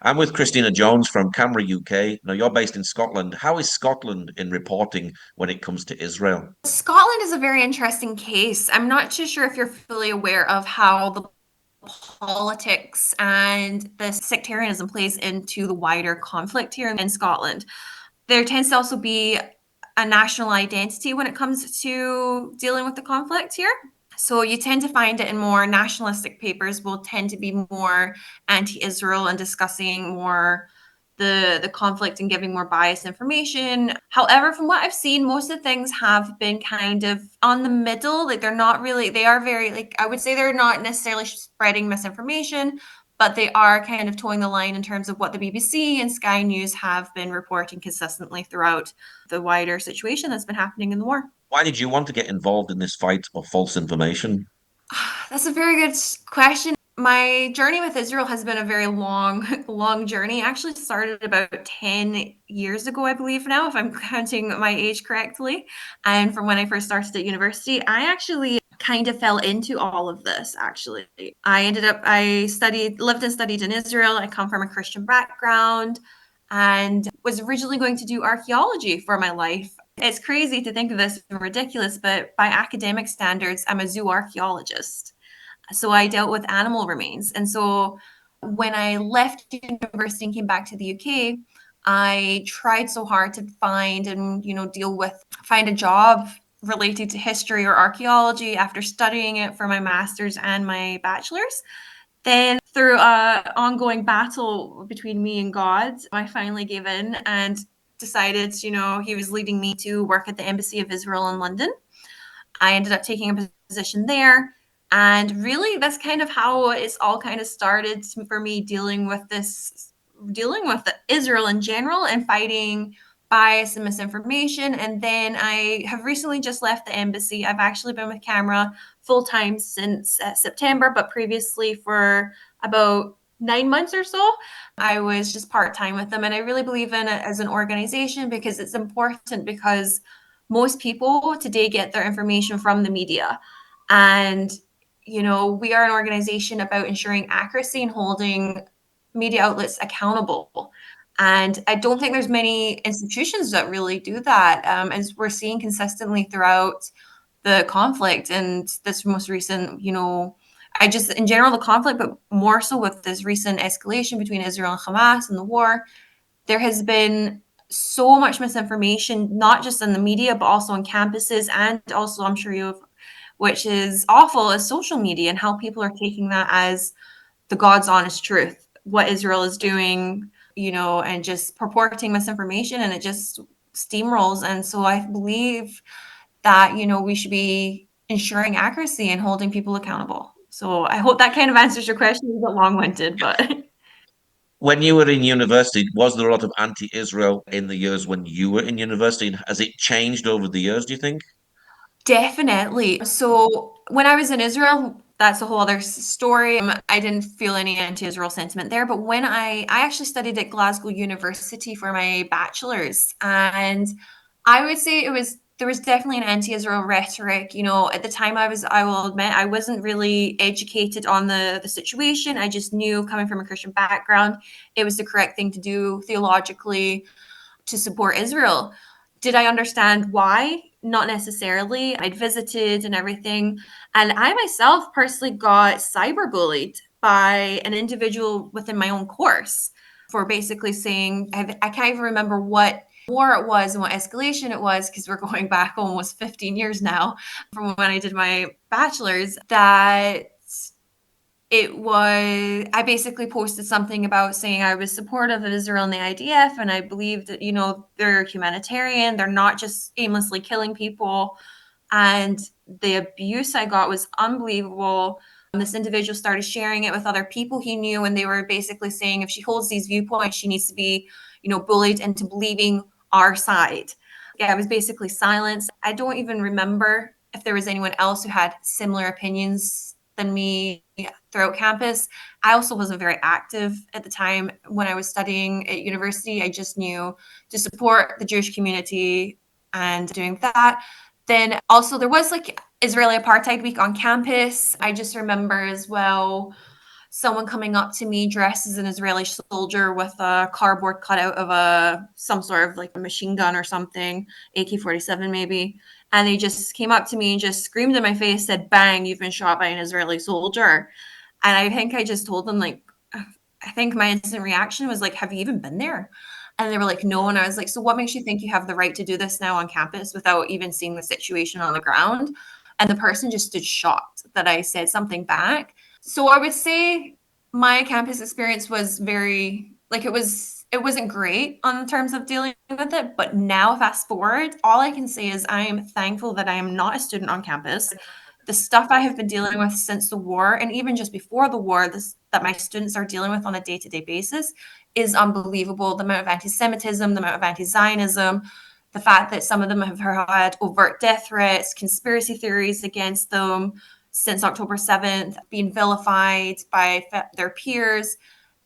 I'm with Christina Jones from Canberra, UK. Now, you're based in Scotland. How is Scotland in reporting when it comes to Israel? Scotland is a very interesting case. I'm not too sure if you're fully aware of how the politics and the sectarianism plays into the wider conflict here in Scotland. There tends to also be a national identity when it comes to dealing with the conflict here. So you tend to find it in more nationalistic papers will tend to be more anti-Israel and discussing more the conflict and giving more biased information. However, from what I've seen, most of the things have been kind of on the middle. Like they're not really, they are very, like I would say they're not necessarily spreading misinformation, but they are kind of towing the line in terms of what the BBC and Sky News have been reporting consistently throughout the wider situation that's been happening in the war. Why did you want to get involved in this fight of false information? That's a very good question. My journey with Israel has been a very long, long journey. It actually started about 10 years ago, I believe now, if I'm counting my age correctly. And from when I first started at university, I actually kind of fell into all of this, actually. Lived and studied in Israel. I come from a Christian background and was originally going to do archaeology for my life. It's crazy to think of this and ridiculous, but by academic standards, I'm a zoo archaeologist. So I dealt with animal remains. And so when I left university and came back to the UK, I tried so hard to find and, find a job related to history or archaeology after studying it for my master's and my bachelor's. Then, through a ongoing battle between me and God, I finally gave in and decided, he was leading me to work at the Embassy of Israel in London. I ended up taking a position there. And really, that's kind of how it's all kind of started for me dealing with Israel in general and fighting bias and misinformation. And then I have recently just left the embassy. I've actually been with Camera full time since September, but previously for about 9 months or so, I was just part time with them. And I really believe in it as an organization because it's important because most people today get their information from the media. And, we are an organization about ensuring accuracy and holding media outlets accountable. And I don't think there's many institutions that really do that, as we're seeing consistently throughout the conflict and this most recent, I just, in general, the conflict, but more so with this recent escalation between Israel and Hamas and the war, there has been so much misinformation, not just in the media, but also on campuses. And also, I'm sure you have, which is awful, is social media and how people are taking that as the God's honest truth, what Israel is doing, and just purporting misinformation, and it just steamrolls. And so I believe that, we should be ensuring accuracy and holding people accountable. So I hope that kind of answers your question. It's a bit long-winded, but When you were in university, was there a lot of anti-Israel in the years when you were in university? And has it changed over the years, do you think? definitely. So when I was in Israel, that's a whole other story. I didn't feel any anti-Israel sentiment there, but when I actually studied at Glasgow University for my bachelor's, and I would say there was definitely an anti-Israel rhetoric. At the time I will admit, I wasn't really educated on the situation. I just knew coming from a Christian background, it was the correct thing to do theologically to support Israel. Did I understand why? Not necessarily. I'd visited and everything. And I myself personally got cyberbullied by an individual within my own course for basically saying, I can't even remember what war it was and what escalation it was because we're going back almost 15 years now from when I did my bachelor's, that I basically posted something about saying I was supportive of Israel and the IDF, and I believe that, they're humanitarian, they're not just aimlessly killing people. And the abuse I got was unbelievable. This individual started sharing it with other people he knew, and they were basically saying if she holds these viewpoints, she needs to be, bullied into believing our side. Yeah, I was basically silenced. I don't even remember if there was anyone else who had similar opinions than me throughout campus. I also wasn't very active at the time when I was studying at university. I just knew to support the Jewish community and doing that. Then also there was like Israeli apartheid week on campus. I just remember as well someone coming up to me dressed as an Israeli soldier with a cardboard cutout of a some sort of like a machine gun or something, AK-47 maybe. And they just came up to me and just screamed in my face, said, "Bang, you've been shot by an Israeli soldier." And I think I just told them, like, I think my instant reaction was like, "Have you even been there?" And they were like, "No." And I was like, "So what makes you think you have the right to do this now on campus without even seeing the situation on the ground?" And the person just stood shocked that I said something back. So I would say my campus experience was very like it wasn't great on terms of dealing with it, but now fast forward, all I can say is I am thankful that I am not a student on campus. The stuff I have been dealing with since the war, and even just before the war, this that my students are dealing with on a day-to-day basis is unbelievable. The amount of anti-Semitism, the amount of anti-Zionism, the fact that some of them have had overt death threats, conspiracy theories against them since October 7th, being vilified by their peers.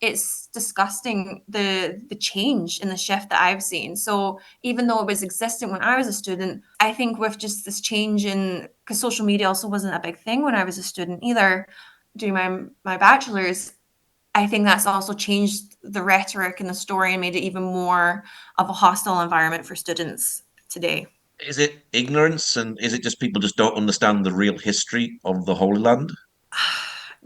It's disgusting the change in the shift that I've seen. So even though it was existent when I was a student, I think with just this change in because social media also wasn't a big thing when I was a student either, doing my bachelor's, I think that's also changed the rhetoric and the story and made it even more of a hostile environment for students today. Is it ignorance, and is it just people just don't understand the real history of the Holy Land?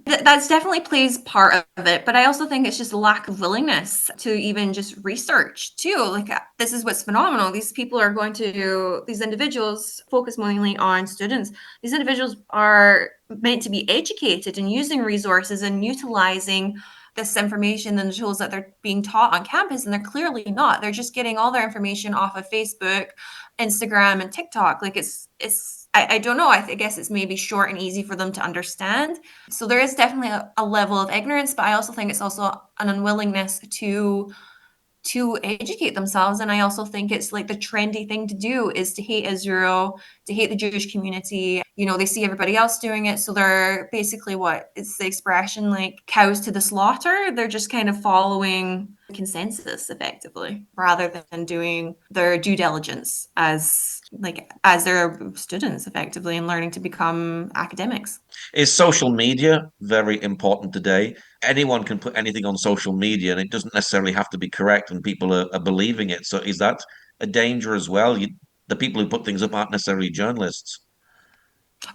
That's definitely plays part of it, but I also think it's just a lack of willingness to even just research too. Like this is what's phenomenal. These people are going to these individuals focus mainly on students. These individuals are meant to be educated and using resources and utilizing this information and the tools that they're being taught on campus, and they're clearly not. They're just getting all their information off of Facebook, Instagram, and TikTok. Like I don't know. I guess it's maybe short and easy for them to understand. So there is definitely a level of ignorance, but I also think it's also an unwillingness to educate themselves. And I also think it's like the trendy thing to do is to hate Israel, to hate the Jewish community. You know, they see everybody else doing it. So they're basically what it's the expression like cows to the slaughter. They're just kind of following consensus effectively rather than doing their due diligence as their students effectively and learning to become academics. Is social media very important today? Anyone can put anything on social media, and it doesn't necessarily have to be correct, and people are believing it. So is that a danger as well? The people who put things up aren't necessarily journalists.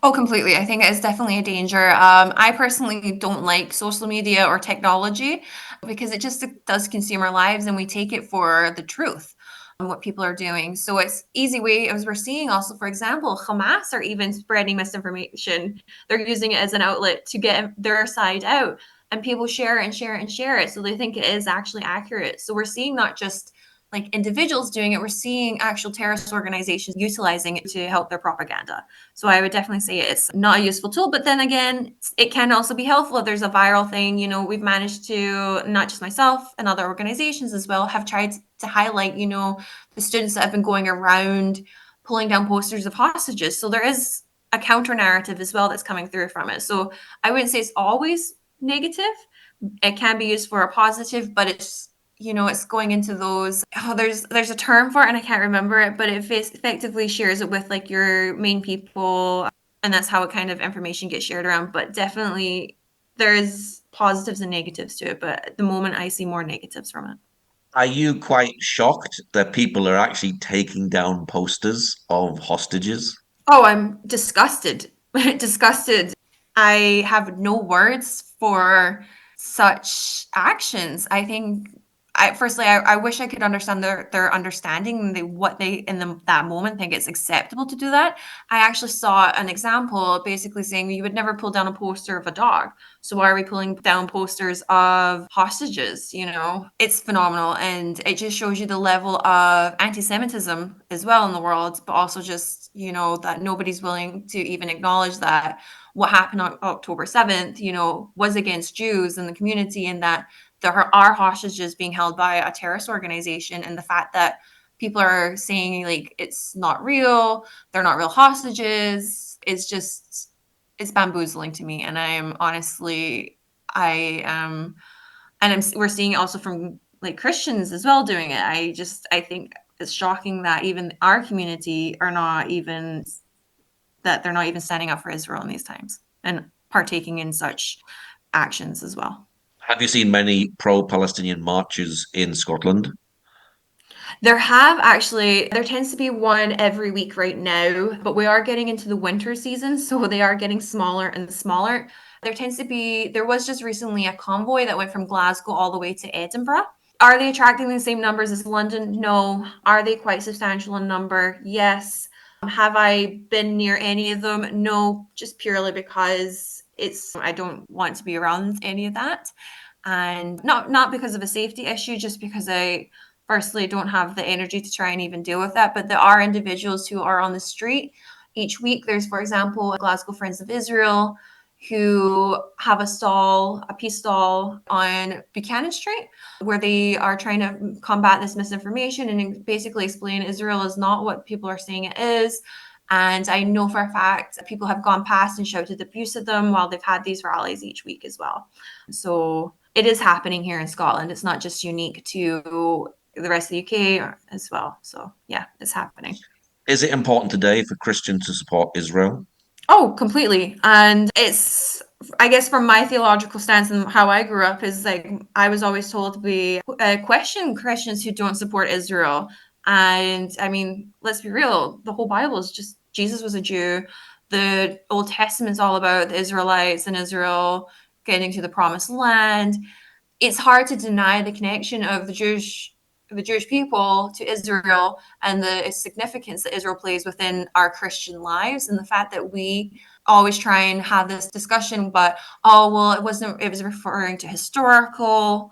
Oh, completely. I think it's definitely a danger. I personally don't like social media or technology because it just does consume our lives and we take it for the truth on what people are doing. So it's easy way, as we're seeing also, for example, Hamas are even spreading misinformation. They're using it as an outlet to get their side out. And people share it and share it and share it. So they think it is actually accurate. So we're seeing not just like individuals doing it, we're seeing actual terrorist organizations utilizing it to help their propaganda. So I would definitely say it's not a useful tool. But then again, it can also be helpful if there's a viral thing. You know, we've managed to, not just myself and other organizations as well, have tried to highlight, you know, the students that have been going around pulling down posters of hostages. So there is a counter narrative as well that's coming through from it. So I wouldn't say it's always negative. It can be used for a positive, but it's it's going into those there's a term for it and I can't remember it, but it effectively shares it with like your main people, and that's how it kind of information gets shared around. But definitely there's positives and negatives to it, but at the moment I see more negatives from it. Are you quite shocked that people are actually taking down posters of hostages? Oh, I'm disgusted. Disgusted. I have no words for such actions. I think I wish I could understand their understanding, what they in that moment think it's acceptable to do that. I actually saw an example basically saying you would never pull down a poster of a dog. So why are we pulling down posters of hostages? You know, it's phenomenal. And it just shows you the level of anti-Semitism as well in the world, but also just, that nobody's willing to even acknowledge that what happened on October 7th, was against Jews and the community, and that there are hostages being held by a terrorist organization. And the fact that people are saying like it's not real, they're not real hostages, is just it's bamboozling to me. And I'm honestly, I and we're seeing it also from like Christians as well doing it. I think it's shocking that even our community are not even that they're not even standing up for Israel in these times and partaking in such actions as well. Have you seen many pro-Palestinian marches in Scotland? There have actually, there tends to be one every week right now, but we are getting into the winter season, so they are getting smaller and smaller. There tends to be, there was just recently a convoy that went from Glasgow all the way to Edinburgh. Are they attracting the same numbers as London? No. Are they quite substantial in number? Yes. Have I been near any of them? No, just purely because I don't want to be around any of that. And not because of a safety issue, just because I firstly don't have the energy to try and even deal with that. But there are individuals who are on the street each week. There's, for example, Glasgow Friends of Israel who have a peace stall on Buchanan Street, where they are trying to combat this misinformation and basically explain Israel is not what people are saying it is. And I know for a fact people have gone past and shouted abuse at them while they've had these rallies each week as well. So it is happening here in Scotland. It's not just unique to the rest of the UK as well. So yeah, it's happening. Is it important today for Christians to support Israel? Oh, completely. And it's, I guess, from my theological stance and how I grew up, is like I was always told to be question Christians who don't support Israel. And I mean, let's be real, the whole Bible is just Jesus was a Jew. The Old Testament's all about the Israelites and Israel getting to the promised land. It's hard to deny the connection of the Jewish people to Israel and the significance that Israel plays within our Christian lives, and the fact that we always try and have this discussion, but oh well, it was referring to historical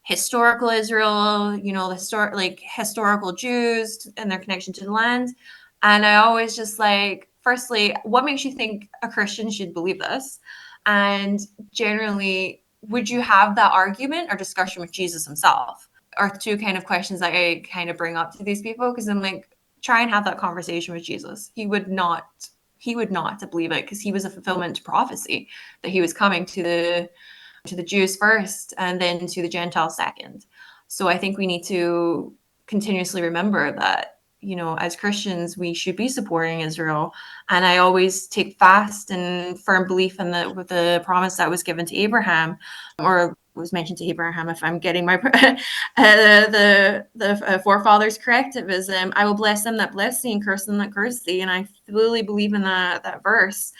Israel, the historical Jews and their connection to the land. And I always just like, firstly, what makes you think a Christian should believe this? And generally, would you have that argument or discussion with Jesus himself? Are two kind of questions that I kind of bring up to these people, because I'm like, try and have that conversation with Jesus. He would not believe it, because he was a fulfillment to prophecy that he was coming to the Jews first and then to the Gentiles second. So I think we need to continuously remember that, as Christians, we should be supporting Israel. And I always take fast and firm belief in the promise that was given to Abraham, or was mentioned to Abraham, if I'm getting my the forefathers correct. It was, I will bless them that bless thee and curse them that curse thee. And I fully believe in that verse.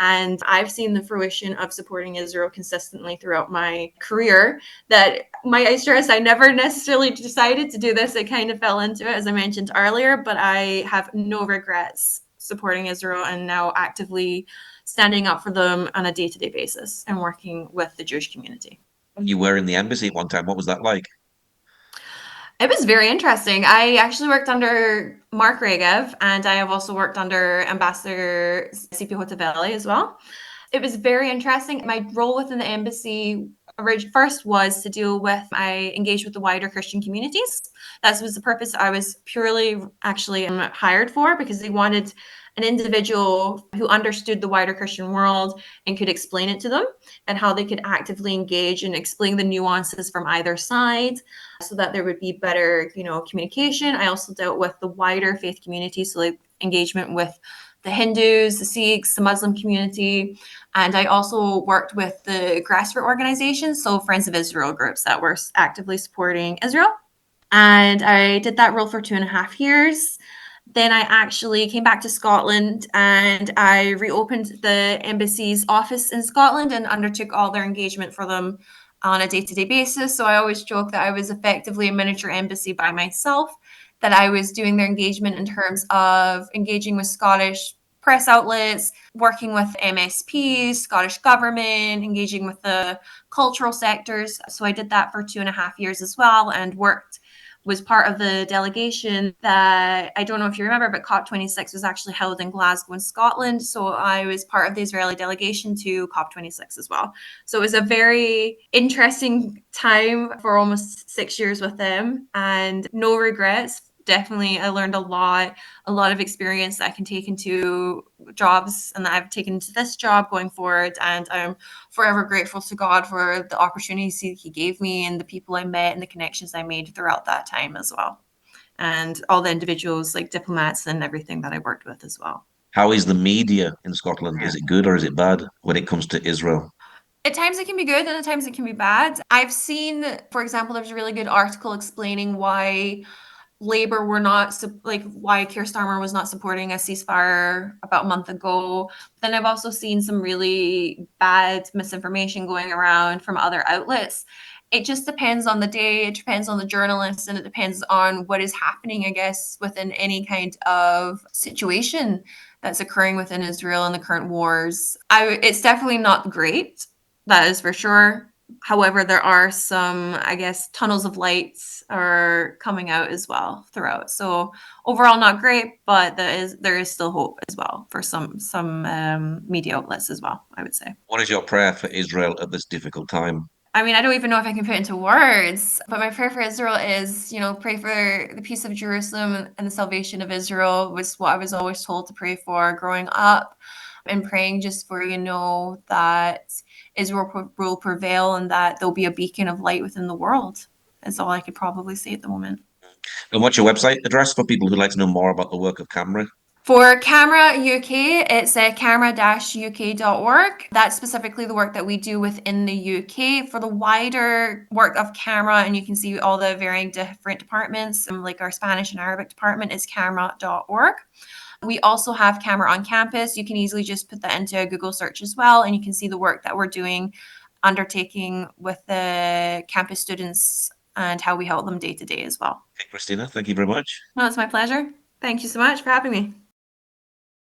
And I've seen the fruition of supporting Israel consistently throughout my career. That I stress, I never necessarily decided to do this. I kind of fell into it, as I mentioned earlier, but I have no regrets supporting Israel and now actively standing up for them on a day-to-day basis and working with the Jewish community. You were in the embassy at one time. What was that like? It was very interesting. I actually worked under Mark Regev, and I have also worked under Ambassador CP Hotaveli as well. It was very interesting. My role within the embassy first was to deal with, I engaged with the wider Christian communities. That was the purpose I was purely actually hired for, because they wanted an individual who understood the wider Christian world and could explain it to them, and how they could actively engage and explain the nuances from either side, so that there would be better, communication. I also dealt with the wider faith community, so like engagement with the Hindus, the Sikhs, the Muslim community. And I also worked with the grassroots organizations, so Friends of Israel groups that were actively supporting Israel. And I did that role for 2.5 years. Then I actually came back to Scotland, and I reopened the embassy's office in Scotland and undertook all their engagement for them on a day-to-day basis. So I always joke that I was effectively a miniature embassy by myself, that I was doing their engagement in terms of engaging with Scottish press outlets, working with MSPs, Scottish government, engaging with the cultural sectors. So I did that for 2.5 years as well, and was part of the delegation that, I don't know if you remember, but COP26 was actually held in Glasgow in Scotland. So I was part of the Israeli delegation to COP26 as well. So it was a very interesting time for almost 6 years with them, and no regrets. Definitely, I learned a lot of experience that I can take into jobs, and that I've taken into this job going forward. And I'm forever grateful to God for the opportunities he gave me, and the people I met, and the connections I made throughout that time as well. And all the individuals, like diplomats and everything that I worked with as well. How is the media in Scotland? Is it good or is it bad when it comes to Israel? At times it can be good and at times it can be bad. I've seen, for example, there's a really good article explaining why Labor were not like why Keir Starmer was not supporting a ceasefire about a month ago. Then I've also seen some really bad misinformation going around from other outlets. It just depends on the day, it depends on the journalist, and it depends on what is happening, I guess, within any kind of situation that's occurring within Israel and the current wars. It's definitely not great, that is for sure. However, there are some, I guess, tunnels of lights are coming out as well throughout. So overall, not great, but there is still hope as well for some media outlets as well, I would say. What is your prayer for Israel at this difficult time? I mean, I don't even know if I can put it into words, but my prayer for Israel is, pray for the peace of Jerusalem and the salvation of Israel was what I was always told to pray for growing up, and praying just for, that Israel will prevail and that there'll be a beacon of light within the world. That's all I could probably say at the moment. And what's your website address for people who'd like to know more about the work of Camera? For Camera UK, it's camera-uk.org. That's specifically the work that we do within the UK. For the wider work of Camera, and you can see all the varying different departments, like our Spanish and Arabic department is camera.org. We also have Camera on Campus. You can easily just put that into a Google search as well, and you can see the work that we're doing, undertaking with the campus students and how we help them day to day as well. Okay, Christina, thank you very much. No, it's my pleasure. Thank you so much for having me.